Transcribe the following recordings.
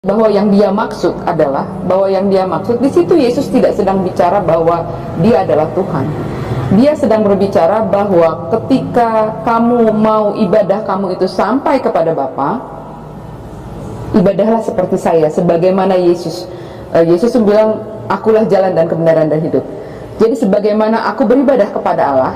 Bahwa yang dia maksud adalah di situ Yesus tidak sedang bicara bahwa dia adalah Tuhan. Dia sedang berbicara bahwa ketika kamu mau ibadah kamu itu sampai kepada Bapa, ibadahlah seperti saya, sebagaimana Yesus. Yesus bilang, akulah jalan dan kebenaran dan hidup. Jadi sebagaimana aku beribadah kepada Allah,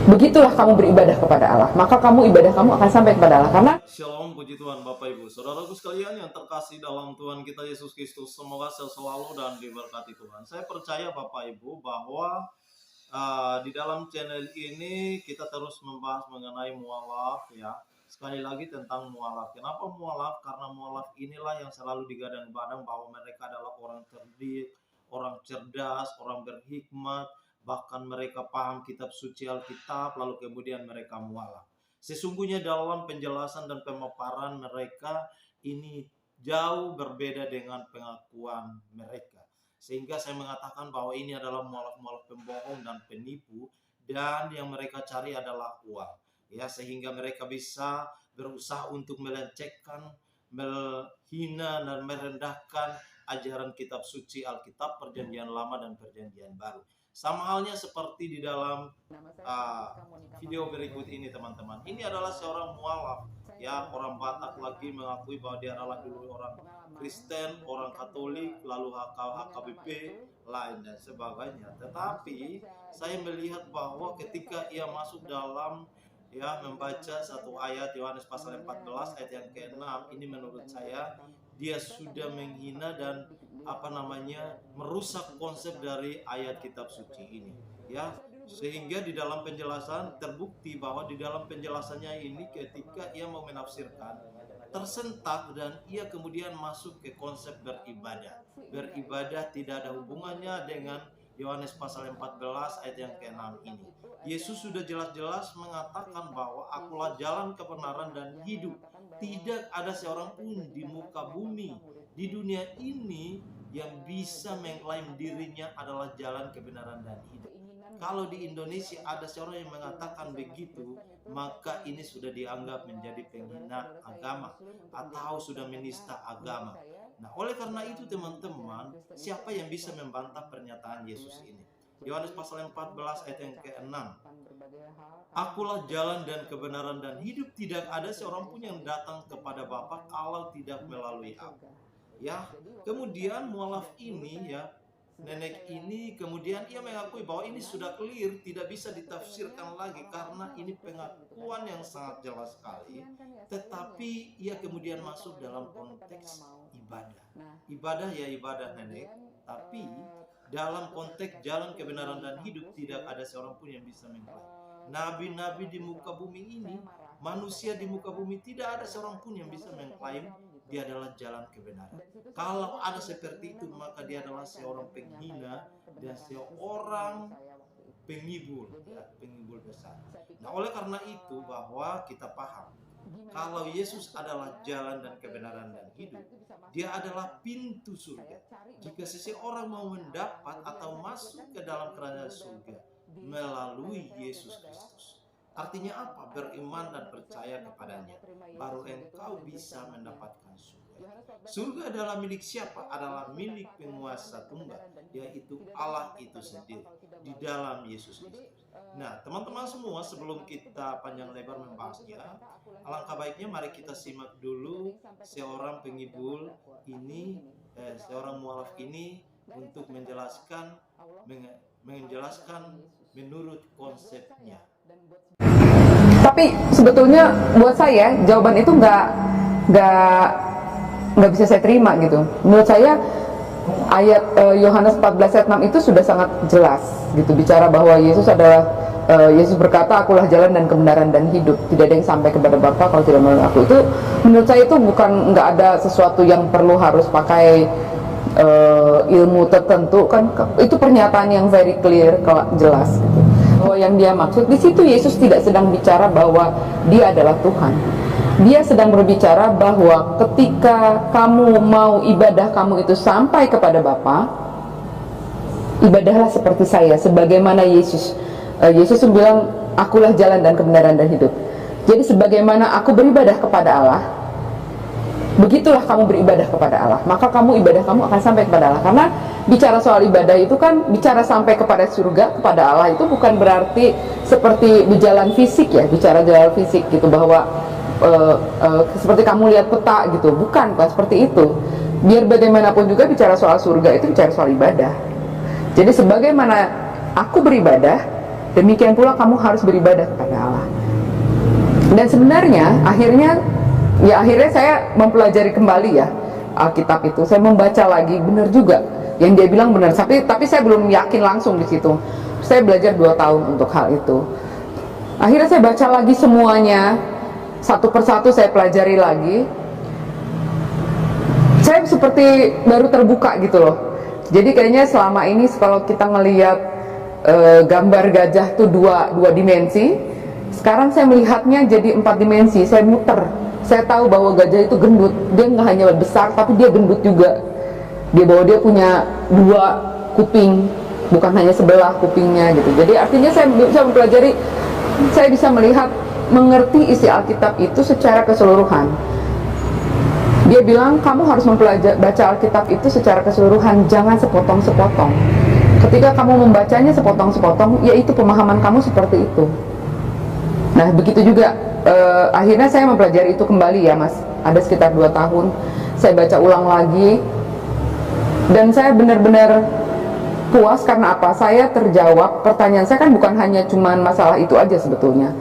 begitulah kamu beribadah kepada Allah, maka ibadah kamu akan sampai kepada Allah. Karena Shalom, puji Tuhan Bapak Ibu, saudaraku sekalian yang terkasih dalam Tuhan kita Yesus Kristus, semoga sehat selalu dan diberkati Tuhan. Saya percaya Bapak Ibu bahwa di dalam channel ini kita terus membahas mengenai mualaf, ya. Sekali lagi tentang mualaf. Kenapa mualaf? Karena mualaf inilah yang selalu digadang-gadang bahwa mereka adalah orang cerdik, orang cerdas, orang berhikmat, bahkan mereka paham kitab suci Alkitab, lalu kemudian mereka mualaf. Sesungguhnya dalam penjelasan dan pemaparan mereka ini jauh berbeda dengan pengakuan mereka. Sehingga saya mengatakan bahwa ini adalah mualaf-mualaf pembohong dan penipu, dan yang mereka cari adalah uang. Ya, sehingga mereka bisa berusaha untuk melecehkan, menghina dan merendahkan ajaran kitab suci Alkitab, Perjanjian Lama dan Perjanjian Baru. Sama halnya seperti di dalam video berikut ini, teman-teman. Ini adalah seorang mualaf, ya, orang Batak lagi mengakui bahwa dia adalah dulu orang Kristen, orang Katolik, lalu HKBP, lain dan sebagainya. Tetapi saya melihat bahwa ketika ia masuk dalam, ya, membaca satu ayat Yohanes pasal 14 ayat yang ke-6, ini menurut saya dia sudah menghina dan merusak konsep dari ayat kitab suci ini, ya. Sehingga di dalam penjelasan terbukti bahwa di dalam penjelasannya ini ketika ia mau menafsirkan tersentak dan ia kemudian masuk ke konsep beribadah. Beribadah tidak ada hubungannya dengan Yohanes pasal 14 ayat yang ke-6 ini. Yesus sudah jelas-jelas mengatakan bahwa akulah jalan, kebenaran dan hidup. Tidak ada seorang pun di muka bumi, di dunia ini yang bisa mengklaim dirinya adalah jalan, kebenaran dan hidup. Kalau di Indonesia ada seorang yang mengatakan begitu, maka ini sudah dianggap menjadi penghina agama atau sudah menista agama. Nah, oleh karena itu teman-teman, siapa yang bisa membantah pernyataan Yesus ini? Yohanes pasal 14 ayat yang ke-6. Akulah jalan dan kebenaran dan hidup, tidak ada seorang pun yang datang kepada Bapa kalau tidak melalui aku. Ya, kemudian mualaf ini, ya, nenek ini kemudian ia mengakui bahwa ini sudah clear, tidak bisa ditafsirkan lagi karena ini pengakuan yang sangat jelas sekali. Tetapi ia kemudian masuk dalam konteks ibadah. Ibadah ya ibadah nenek, tapi dalam konteks jalan, kebenaran dan hidup tidak ada seorang pun yang bisa mengklaim. Nabi-nabi di muka bumi ini, manusia di muka bumi, tidak ada seorang pun yang bisa mengklaim dia adalah jalan kebenaran. Kalau ada seperti itu, maka dia adalah seorang penghina dan seorang pengibul, ya, pengibul besar. Nah, oleh karena itu bahwa kita paham kalau Yesus adalah jalan dan kebenaran dan hidup, dia adalah pintu surga. Jika seseorang mau mendapat atau masuk ke dalam kerajaan surga melalui Yesus Kristus, artinya apa? Beriman dan percaya kepadanya, baru engkau bisa mendapatkan surga. Surga adalah milik siapa? Adalah milik penguasa tunggal, yaitu Allah itu sendiri di dalam Yesus Kristus. Nah, teman-teman semua, sebelum kita panjang lebar membahasnya, alangkah baiknya mari kita simak dulu seorang pengibul ini, seorang mualaf ini untuk menjelaskan menurut konsepnya. tapi sebetulnya buat saya jawaban itu nggak bisa saya terima gitu. Menurut saya ayat Yohanes 14 ayat 6 itu sudah sangat jelas gitu, bicara bahwa Yesus berkata, akulah jalan dan kebenaran dan hidup, tidak ada yang sampai kepada Bapa kalau tidak melalui aku. Itu menurut saya itu nggak ada sesuatu yang perlu harus pakai ilmu tertentu kan, itu pernyataan yang very clear, jelas gitu. Bahwa yang dia maksud di situ Yesus tidak sedang bicara bahwa dia adalah Tuhan. Dia sedang berbicara bahwa ketika kamu mau ibadah kamu itu sampai kepada Bapa, ibadahlah seperti saya, sebagaimana Yesus. Yesus bilang, akulah jalan dan kebenaran dan hidup. Jadi sebagaimana aku beribadah kepada Allah, begitulah kamu beribadah kepada Allah, maka kamu ibadah kamu akan sampai kepada Allah. Karena bicara soal ibadah itu kan bicara sampai kepada surga, kepada Allah, itu bukan berarti seperti berjalan fisik ya, bicara jalan fisik gitu, bahwa seperti kamu lihat peta gitu, bukan seperti itu. Biar bagaimanapun juga bicara soal surga itu bicara soal ibadah. Jadi sebagaimana aku beribadah, demikian pula kamu harus beribadah kepada Allah. Dan sebenarnya akhirnya saya mempelajari kembali ya Alkitab itu. Saya membaca lagi, benar juga yang dia bilang benar. Tapi saya belum yakin langsung di situ. Saya belajar 2 tahun untuk hal itu. Akhirnya saya baca lagi semuanya, satu persatu saya pelajari lagi. Saya seperti baru terbuka gitu loh. Jadi kayaknya selama ini kalau kita ngelihat gambar gajah tuh dua dimensi, sekarang saya melihatnya jadi 4 dimensi. Saya muter. Saya tahu bahwa gajah itu gendut. Dia nggak hanya besar, tapi dia gendut juga. Bahwa dia punya 2 kuping, bukan hanya sebelah kupingnya gitu. Jadi artinya saya bisa mempelajari, saya bisa melihat, mengerti isi Alkitab itu secara keseluruhan. Dia bilang kamu harus baca Alkitab itu secara keseluruhan, jangan sepotong-sepotong. Ketika kamu membacanya sepotong-sepotong, yaitu pemahaman kamu seperti itu. Nah begitu juga akhirnya saya mempelajari itu kembali ya Mas. Ada sekitar 2 tahun saya baca ulang lagi, dan saya benar-benar puas. Karena apa? Saya terjawab pertanyaan saya, kan bukan hanya cuman masalah itu aja sebetulnya.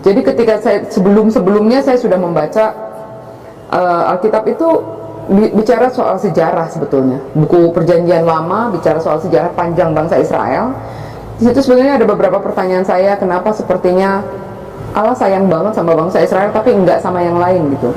Jadi ketika saya sebelumnya saya sudah membaca Alkitab itu bicara soal sejarah sebetulnya. Buku Perjanjian Lama bicara soal sejarah panjang bangsa Israel. Di situ sebenarnya ada beberapa pertanyaan saya, kenapa sepertinya Allah sayang banget sama bangsa Israel tapi enggak sama yang lain gitu.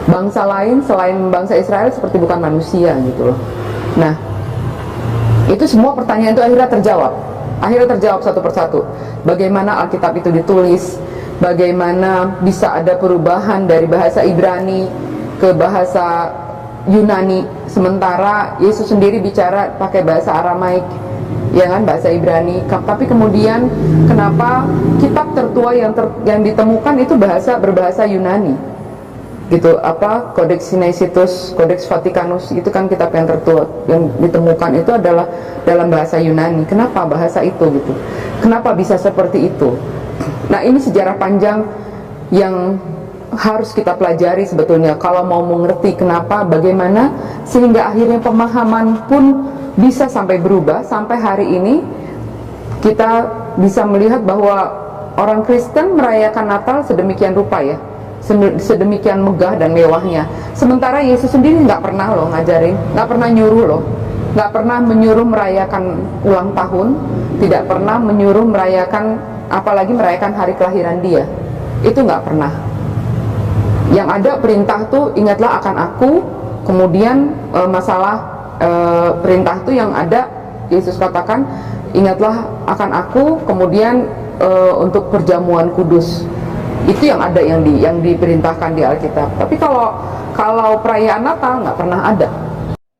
Bangsa lain selain bangsa Israel seperti bukan manusia gitu loh. Nah, itu semua pertanyaan itu akhirnya terjawab satu persatu. Bagaimana Alkitab itu ditulis, bagaimana bisa ada perubahan dari bahasa Ibrani ke bahasa Yunani, sementara Yesus sendiri bicara pakai bahasa Aramaik, ya kan, bahasa Ibrani. Tapi kemudian kenapa kitab tertua yang ditemukan itu berbahasa Yunani gitu? Codex Sinaiticus, Codex Vaticanus, itu kan kitab yang tertua yang ditemukan itu adalah dalam bahasa Yunani. Kenapa bahasa itu gitu? Kenapa bisa seperti itu? Nah, ini sejarah panjang yang harus kita pelajari sebetulnya kalau mau mengerti kenapa, bagaimana, sehingga akhirnya pemahaman pun bisa sampai berubah. Sampai hari ini kita bisa melihat bahwa orang Kristen merayakan Natal sedemikian rupa ya, sedemikian megah dan mewahnya. Sementara Yesus sendiri nggak pernah loh ngajarin, nggak pernah nyuruh loh, nggak pernah menyuruh merayakan ulang tahun, tidak pernah menyuruh merayakan, apalagi merayakan hari kelahiran dia. Itu nggak pernah. Yang ada perintah tuh ingatlah akan aku. Kemudian masalah perintah tuh yang ada, Yesus katakan ingatlah akan aku. Kemudian untuk perjamuan kudus, itu yang ada, yang diperintahkan di Alkitab. Tapi kalau perayaan Natal nggak pernah ada.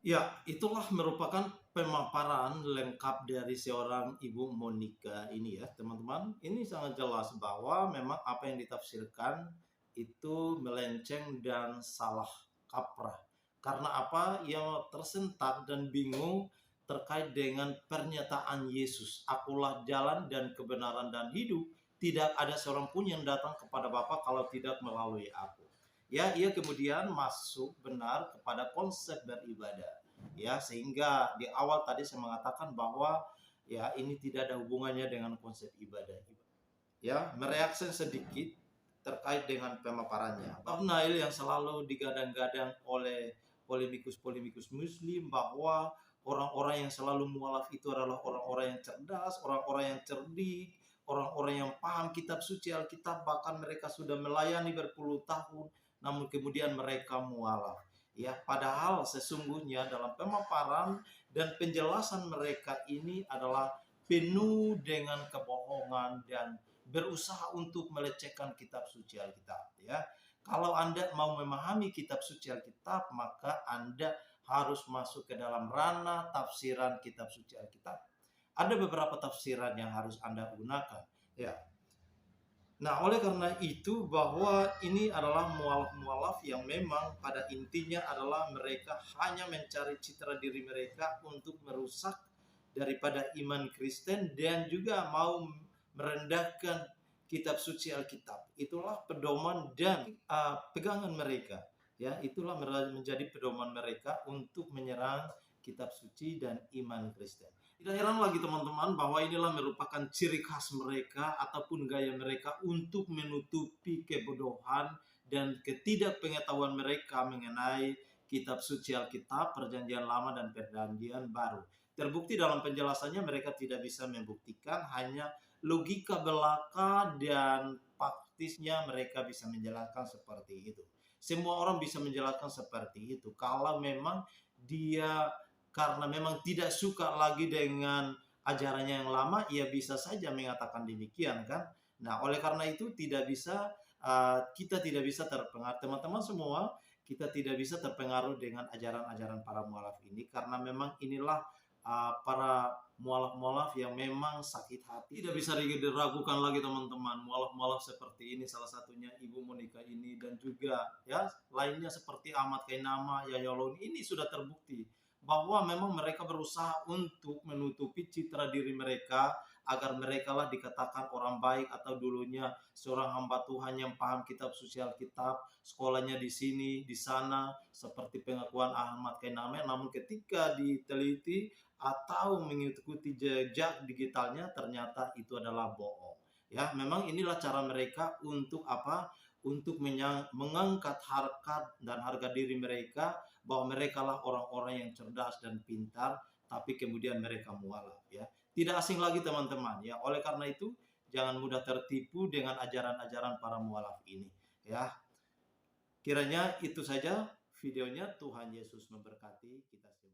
Ya, itulah merupakan pemaparan lengkap dari seorang Ibu Monica ini ya teman-teman. Ini sangat jelas bahwa memang apa yang ditafsirkan itu melenceng dan salah kaprah. Karena apa? Ia tersentak dan bingung terkait dengan pernyataan Yesus, akulah jalan dan kebenaran dan hidup. Tidak ada seorang pun yang datang kepada Bapa kalau tidak melalui aku. Ya, ia kemudian masuk benar kepada konsep beribadah. Ya, sehingga di awal tadi saya mengatakan bahwa ya ini tidak ada hubungannya dengan konsep ibadah. Ya, mereaksi sedikit terkait dengan pemaparannya. Nail yang selalu digadang-gadang oleh polemikus Muslim bahwa orang-orang yang selalu mualaf itu adalah orang-orang yang cerdas, orang-orang yang cerdik, orang-orang yang paham kitab suci Alkitab, bahkan mereka sudah melayani berpuluh tahun, namun kemudian mereka mualaf. Ya, padahal sesungguhnya dalam pemaparan dan penjelasan mereka ini adalah penuh dengan kebohongan dan berusaha untuk melecehkan kitab suci Alkitab ya. Kalau Anda mau memahami kitab suci Alkitab, maka Anda harus masuk ke dalam ranah tafsiran kitab suci Alkitab. Ada beberapa tafsiran yang harus Anda gunakan ya. Nah, oleh karena itu bahwa ini adalah mualaf-mualaf yang memang pada intinya adalah mereka hanya mencari citra diri mereka untuk merusak daripada iman Kristen dan juga mau merendahkan kitab suci Alkitab. Itulah pedoman dan pegangan mereka. Ya, itulah menjadi pedoman mereka untuk menyerang kitab suci dan iman Kristen. Tidak heran lagi teman-teman bahwa inilah merupakan ciri khas mereka ataupun gaya mereka untuk menutupi kebodohan dan ketidakpengetahuan mereka mengenai kitab suci Alkitab, Perjanjian Lama dan Perjanjian Baru. Terbukti dalam penjelasannya mereka tidak bisa membuktikan, hanya logika belaka dan faktisnya mereka bisa menjelaskan seperti itu. Semua orang bisa menjelaskan seperti itu. Kalau memang dia karena memang tidak suka lagi dengan ajarannya yang lama, ia bisa saja mengatakan demikian kan. Nah, oleh karena itu kita tidak bisa terpengaruh, teman-teman semua, kita tidak bisa terpengaruh dengan ajaran-ajaran para mualaf ini karena memang inilah para mualaf-mualaf yang memang sakit hati. Tidak bisa diragukan lagi teman-teman, mualaf-mualaf seperti ini salah satunya Ibu Monica ini dan juga ya lainnya seperti Ahmad Kainama, Yahya Loni, ini sudah terbukti bahwa memang mereka berusaha untuk menutupi citra diri mereka agar mereka lah dikatakan orang baik atau dulunya seorang hamba Tuhan yang paham kitab suci Alkitab, sekolahnya di sini, di sana, seperti pengakuan Ahmad Kainame. Namun ketika diteliti atau mengikuti jejak digitalnya, ternyata itu adalah bohong. Ya, memang inilah cara mereka untuk apa? Untuk mengangkat harkat dan harga diri mereka, bahwa mereka lah orang-orang yang cerdas dan pintar, tapi kemudian mereka mualaf ya. Tidak asing lagi teman-teman ya. Oleh karena itu jangan mudah tertipu dengan ajaran-ajaran para mualaf ini ya. Kiranya itu saja videonya. Tuhan Yesus memberkati kita semua.